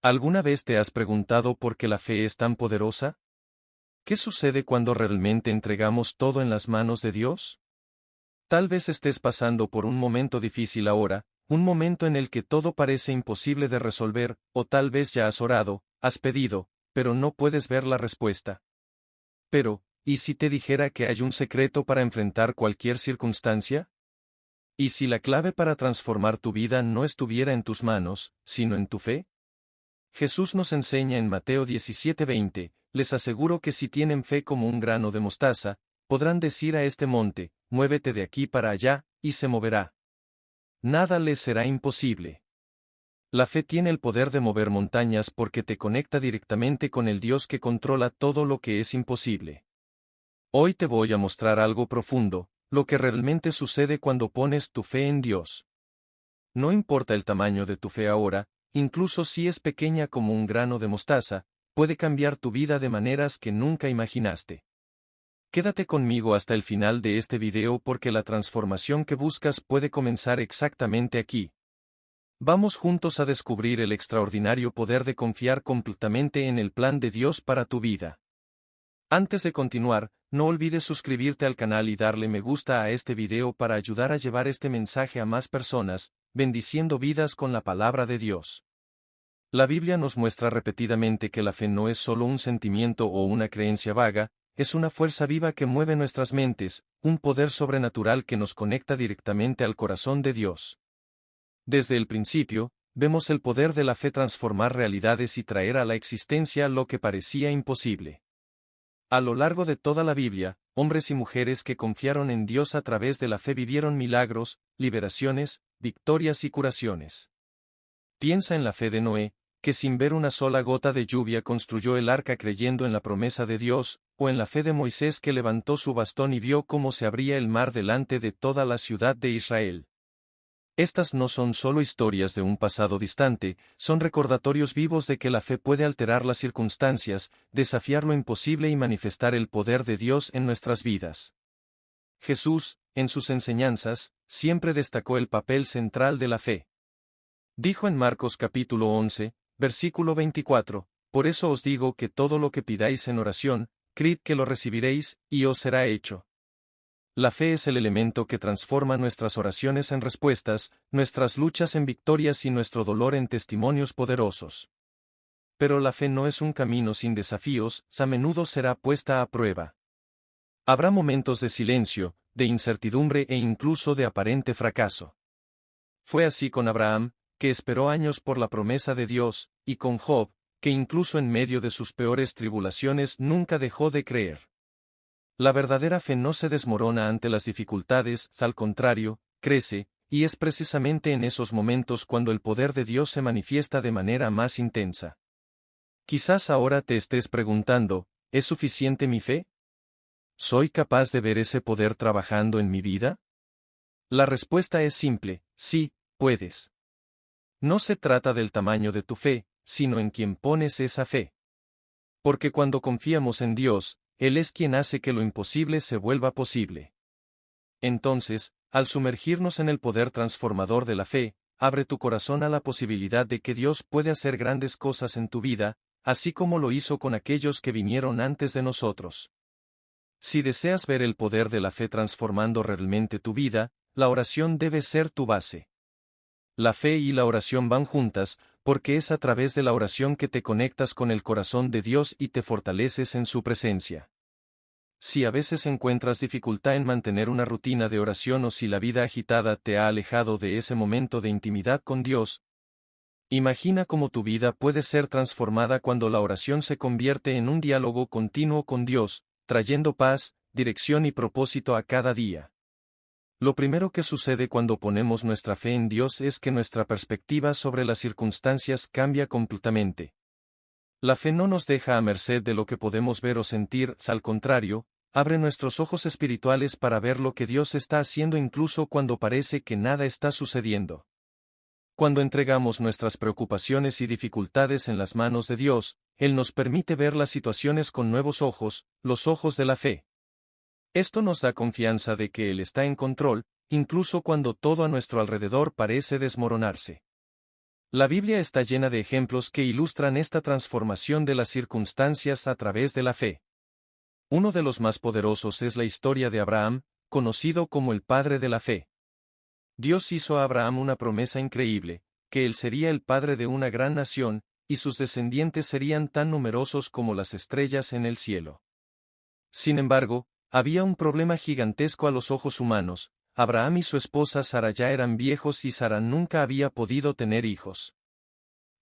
¿Alguna vez te has preguntado por qué la fe es tan poderosa? ¿Qué sucede cuando realmente entregamos todo en las manos de Dios? Tal vez estés pasando por un momento difícil ahora, un momento en el que todo parece imposible de resolver, o tal vez ya has orado, has pedido, pero no puedes ver la respuesta. Pero, ¿y si te dijera que hay un secreto para enfrentar cualquier circunstancia? ¿Y si la clave para transformar tu vida no estuviera en tus manos, sino en tu fe? Jesús nos enseña en Mateo 17:20, les aseguro que si tienen fe como un grano de mostaza, podrán decir a este monte, muévete de aquí para allá, y se moverá. Nada les será imposible. La fe tiene el poder de mover montañas porque te conecta directamente con el Dios que controla todo lo que es imposible. Hoy te voy a mostrar algo profundo, lo que realmente sucede cuando pones tu fe en Dios. No importa el tamaño de tu fe ahora, incluso si es pequeña como un grano de mostaza, puede cambiar tu vida de maneras que nunca imaginaste. Quédate conmigo hasta el final de este video porque la transformación que buscas puede comenzar exactamente aquí. Vamos juntos a descubrir el extraordinario poder de confiar completamente en el plan de Dios para tu vida. Antes de continuar, no olvides suscribirte al canal y darle me gusta a este video para ayudar a llevar este mensaje a más personas, bendiciendo vidas con la palabra de Dios. La Biblia nos muestra repetidamente que la fe no es solo un sentimiento o una creencia vaga, es una fuerza viva que mueve nuestras mentes, un poder sobrenatural que nos conecta directamente al corazón de Dios. Desde el principio, vemos el poder de la fe transformar realidades y traer a la existencia lo que parecía imposible. A lo largo de toda la Biblia, hombres y mujeres que confiaron en Dios a través de la fe vivieron milagros, liberaciones, victorias y curaciones. Piensa en la fe de Noé, que sin ver una sola gota de lluvia construyó el arca creyendo en la promesa de Dios, o en la fe de Moisés que levantó su bastón y vio cómo se abría el mar delante de toda la ciudad de Israel. Estas no son solo historias de un pasado distante, son recordatorios vivos de que la fe puede alterar las circunstancias, desafiar lo imposible y manifestar el poder de Dios en nuestras vidas. Jesús, en sus enseñanzas, siempre destacó el papel central de la fe. Dijo en Marcos capítulo 11, versículo 24, por eso os digo que todo lo que pidáis en oración, creed que lo recibiréis, y os será hecho. La fe es el elemento que transforma nuestras oraciones en respuestas, nuestras luchas en victorias y nuestro dolor en testimonios poderosos. Pero la fe no es un camino sin desafíos, a menudo será puesta a prueba. Habrá momentos de silencio, de incertidumbre e incluso de aparente fracaso. Fue así con Abraham, que esperó años por la promesa de Dios, y con Job, que incluso en medio de sus peores tribulaciones nunca dejó de creer. La verdadera fe no se desmorona ante las dificultades, al contrario, crece, y es precisamente en esos momentos cuando el poder de Dios se manifiesta de manera más intensa. Quizás ahora te estés preguntando, ¿es suficiente mi fe? ¿Soy capaz de ver ese poder trabajando en mi vida? La respuesta es simple, sí, puedes. No se trata del tamaño de tu fe, sino en quien pones esa fe. Porque cuando confiamos en Dios, Él es quien hace que lo imposible se vuelva posible. Entonces, al sumergirnos en el poder transformador de la fe, abre tu corazón a la posibilidad de que Dios puede hacer grandes cosas en tu vida, así como lo hizo con aquellos que vinieron antes de nosotros. Si deseas ver el poder de la fe transformando realmente tu vida, la oración debe ser tu base. La fe y la oración van juntas, porque es a través de la oración que te conectas con el corazón de Dios y te fortaleces en su presencia. Si a veces encuentras dificultad en mantener una rutina de oración o si la vida agitada te ha alejado de ese momento de intimidad con Dios, imagina cómo tu vida puede ser transformada cuando la oración se convierte en un diálogo continuo con Dios, trayendo paz, dirección y propósito a cada día. Lo primero que sucede cuando ponemos nuestra fe en Dios es que nuestra perspectiva sobre las circunstancias cambia completamente. La fe no nos deja a merced de lo que podemos ver o sentir, al contrario, abre nuestros ojos espirituales para ver lo que Dios está haciendo incluso cuando parece que nada está sucediendo. Cuando entregamos nuestras preocupaciones y dificultades en las manos de Dios, Él nos permite ver las situaciones con nuevos ojos, los ojos de la fe. Esto nos da confianza de que Él está en control, incluso cuando todo a nuestro alrededor parece desmoronarse. La Biblia está llena de ejemplos que ilustran esta transformación de las circunstancias a través de la fe. Uno de los más poderosos es la historia de Abraham, conocido como el padre de la fe. Dios hizo a Abraham una promesa increíble, que él sería el padre de una gran nación, y sus descendientes serían tan numerosos como las estrellas en el cielo. Sin embargo, había un problema gigantesco a los ojos humanos. Abraham y su esposa Sara ya eran viejos y Sara nunca había podido tener hijos.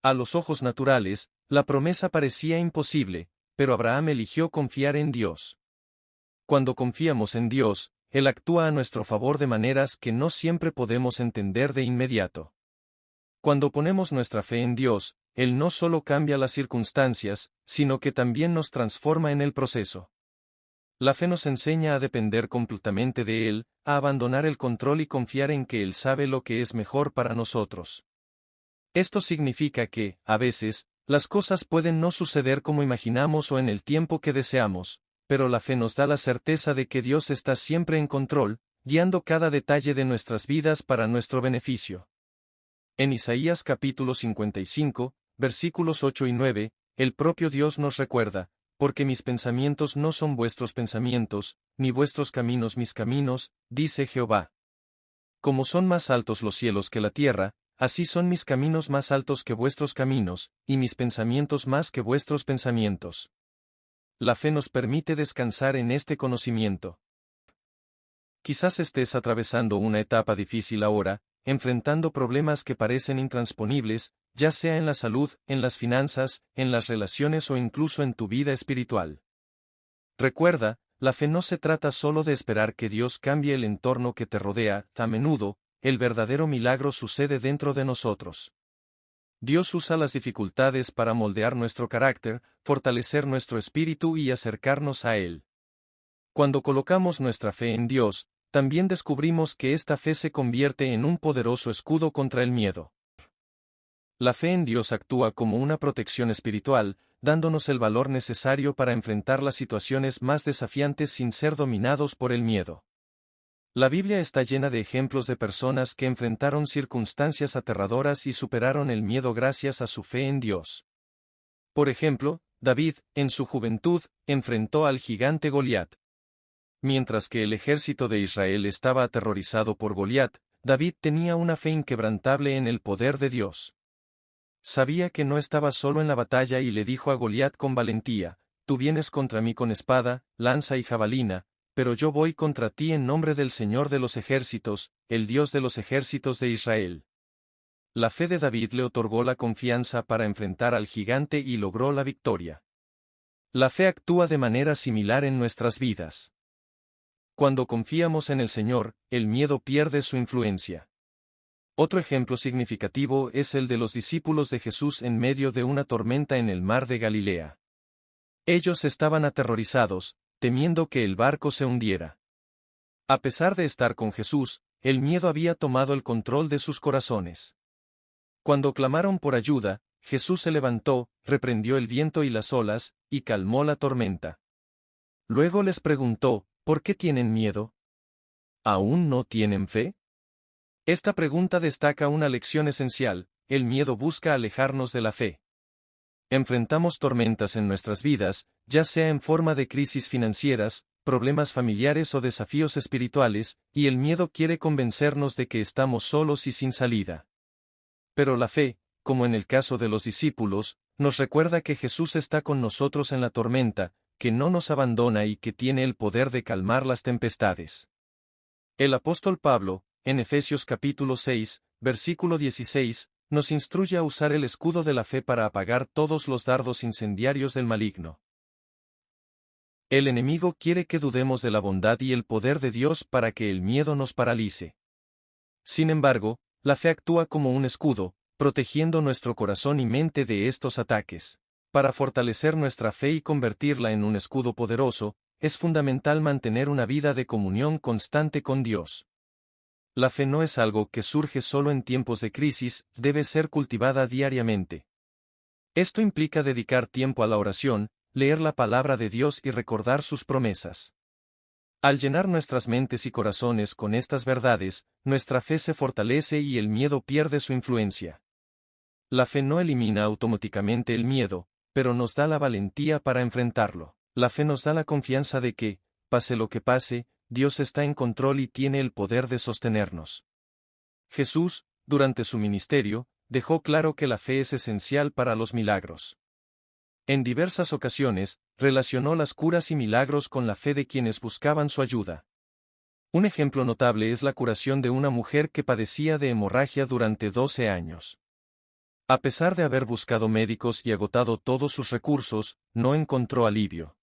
A los ojos naturales, la promesa parecía imposible, pero Abraham eligió confiar en Dios. Cuando confiamos en Dios, Él actúa a nuestro favor de maneras que no siempre podemos entender de inmediato. Cuando ponemos nuestra fe en Dios, Él no solo cambia las circunstancias, sino que también nos transforma en el proceso. La fe nos enseña a depender completamente de Él, a abandonar el control y confiar en que Él sabe lo que es mejor para nosotros. Esto significa que, a veces, las cosas pueden no suceder como imaginamos o en el tiempo que deseamos, pero la fe nos da la certeza de que Dios está siempre en control, guiando cada detalle de nuestras vidas para nuestro beneficio. En Isaías capítulo 55, versículos 8 y 9, el propio Dios nos recuerda: porque mis pensamientos no son vuestros pensamientos, ni vuestros caminos mis caminos, dice Jehová. Como son más altos los cielos que la tierra, así son mis caminos más altos que vuestros caminos, y mis pensamientos más que vuestros pensamientos. La fe nos permite descansar en este conocimiento. Quizás estés atravesando una etapa difícil ahora, enfrentando problemas que parecen intransponibles, ya sea en la salud, en las finanzas, en las relaciones o incluso en tu vida espiritual. Recuerda, la fe no se trata solo de esperar que Dios cambie el entorno que te rodea. A menudo, el verdadero milagro sucede dentro de nosotros. Dios usa las dificultades para moldear nuestro carácter, fortalecer nuestro espíritu y acercarnos a Él. Cuando colocamos nuestra fe en Dios, también descubrimos que esta fe se convierte en un poderoso escudo contra el miedo. La fe en Dios actúa como una protección espiritual, dándonos el valor necesario para enfrentar las situaciones más desafiantes sin ser dominados por el miedo. La Biblia está llena de ejemplos de personas que enfrentaron circunstancias aterradoras y superaron el miedo gracias a su fe en Dios. Por ejemplo, David, en su juventud, enfrentó al gigante Goliat. Mientras que el ejército de Israel estaba aterrorizado por Goliat, David tenía una fe inquebrantable en el poder de Dios. Sabía que no estaba solo en la batalla y le dijo a Goliat con valentía: tú vienes contra mí con espada, lanza y jabalina, pero yo voy contra ti en nombre del Señor de los ejércitos, el Dios de los ejércitos de Israel. La fe de David le otorgó la confianza para enfrentar al gigante y logró la victoria. La fe actúa de manera similar en nuestras vidas. Cuando confiamos en el Señor, el miedo pierde su influencia. Otro ejemplo significativo es el de los discípulos de Jesús en medio de una tormenta en el mar de Galilea. Ellos estaban aterrorizados, temiendo que el barco se hundiera. A pesar de estar con Jesús, el miedo había tomado el control de sus corazones. Cuando clamaron por ayuda, Jesús se levantó, reprendió el viento y las olas, y calmó la tormenta. Luego les preguntó: ¿por qué tienen miedo? ¿Aún no tienen fe? Esta pregunta destaca una lección esencial: el miedo busca alejarnos de la fe. Enfrentamos tormentas en nuestras vidas, ya sea en forma de crisis financieras, problemas familiares o desafíos espirituales, y el miedo quiere convencernos de que estamos solos y sin salida. Pero la fe, como en el caso de los discípulos, nos recuerda que Jesús está con nosotros en la tormenta, que no nos abandona y que tiene el poder de calmar las tempestades. El apóstol Pablo, en Efesios capítulo 6, versículo 16, nos instruye a usar el escudo de la fe para apagar todos los dardos incendiarios del maligno. El enemigo quiere que dudemos de la bondad y el poder de Dios para que el miedo nos paralice. Sin embargo, la fe actúa como un escudo, protegiendo nuestro corazón y mente de estos ataques. Para fortalecer nuestra fe y convertirla en un escudo poderoso, es fundamental mantener una vida de comunión constante con Dios. La fe no es algo que surge solo en tiempos de crisis, debe ser cultivada diariamente. Esto implica dedicar tiempo a la oración, leer la palabra de Dios y recordar sus promesas. Al llenar nuestras mentes y corazones con estas verdades, nuestra fe se fortalece y el miedo pierde su influencia. La fe no elimina automáticamente el miedo, pero nos da la valentía para enfrentarlo. La fe nos da la confianza de que, pase lo que pase, Dios está en control y tiene el poder de sostenernos. Jesús, durante su ministerio, dejó claro que la fe es esencial para los milagros. En diversas ocasiones, relacionó las curas y milagros con la fe de quienes buscaban su ayuda. Un ejemplo notable es la curación de una mujer que padecía de hemorragia durante 12 años. A pesar de haber buscado médicos y agotado todos sus recursos, no encontró alivio.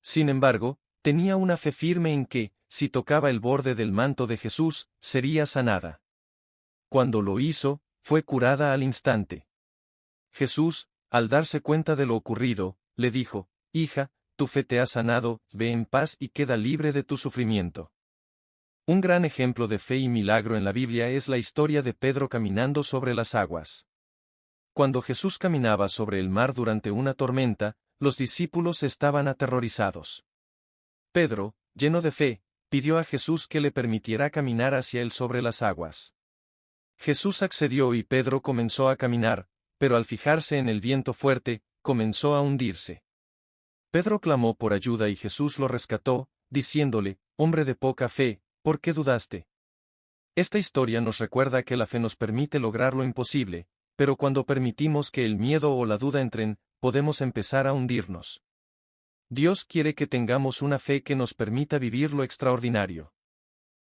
Sin embargo, tenía una fe firme en que, si tocaba el borde del manto de Jesús, sería sanada. Cuando lo hizo, fue curada al instante. Jesús, al darse cuenta de lo ocurrido, le dijo: «Hija, tu fe te ha sanado, ve en paz y queda libre de tu sufrimiento». Un gran ejemplo de fe y milagro en la Biblia es la historia de Pedro caminando sobre las aguas. Cuando Jesús caminaba sobre el mar durante una tormenta, los discípulos estaban aterrorizados. Pedro, lleno de fe, pidió a Jesús que le permitiera caminar hacia él sobre las aguas. Jesús accedió y Pedro comenzó a caminar, pero al fijarse en el viento fuerte, comenzó a hundirse. Pedro clamó por ayuda y Jesús lo rescató, diciéndole: «Hombre de poca fe, ¿por qué dudaste?». Esta historia nos recuerda que la fe nos permite lograr lo imposible, pero cuando permitimos que el miedo o la duda entren, podemos empezar a hundirnos. Dios quiere que tengamos una fe que nos permita vivir lo extraordinario.